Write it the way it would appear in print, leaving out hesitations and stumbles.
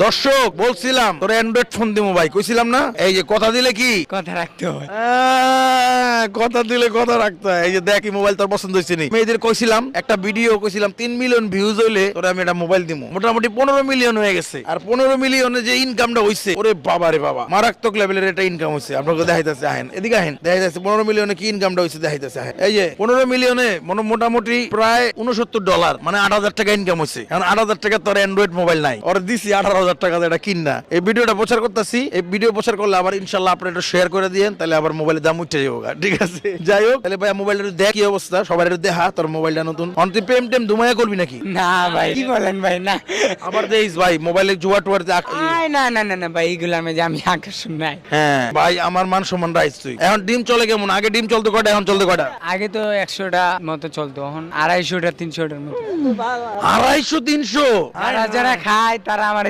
দর্শক বলছিলাম তোর অ্যান্ড্রয়েড ফোন দিমু ভাই, কইছিলাম না? এই যে কথা দিলে কি কথা রাখতে হয়। কথা দিলে কথা রাখতে হয়। এই যে দেখ, মোবাইল তোর পছন্দ হয়েছে নি? মেয়েদের কইছিলাম একটা ভিডিও কইছিলাম 3 মিলিয়ন ভিউজ হইলে তোরে আমি একটা মোবাইল দিমু। মোটামুটি 15 মিলিয়ন হয়ে গেছে। আর 15 মিলিয়নে যে ইনকামটা হইছে, ওরে বাবা রে বাবা, মারাত্মক লেভেলের একটা ইনকাম হইছে। আপনাকে দেখাইতেছে, আহেন এদিকে আহেন, দেখাইতেছে 15 মিলিয়নে কি ইনকামটা হইছে, দেখাইতেছে আহেন। এই যে 15 মিলিয়নে মোটামুটি প্রায় $69, মানে 8,000 টাকা ইনকাম হইছে। এখন 8,000 টাকা তোর অ্যান্ড্রয়েড মোবাইল নাই, ওর দিছি 18,000 টাকা এটা কিনা। এই ভিডিওটা প্রচার করতেছি, এই ভিডিও প্রচার করলে আবার ইনশাল্লাহ আপনি এটা শেয়ার করে দিয়েন, তাহলে আবার মোবাইলের দাম উঠে যাবো। ঠিক আছে, যাই হোক, তাহলে ভাই মোবাইলের দেখ কি অবস্থা, সবার একটু দেখা তোর মোবাইলটা নতুন। তুই প্রেম টেম ধুমাইয়া করবি নাকি? না ভাই, কি বলেন ভাই? না আবার দেখিস ভাই মোবাইলে জুয়া টুয়ার না না না না ভাই, এগুলো আমি আকর্ষণ নাই। হ্যাঁ ভাই, আমার মান সম্মান রাইস তুই। এখন ডিম চলে কেমন? আগে ডিম চলতো কটা, এখন চলতো কটা? আগে তো 100টা মতো চলতো, এখন 250টা 300টার মতো। 250-300? যারা যারা খায় তারা আমার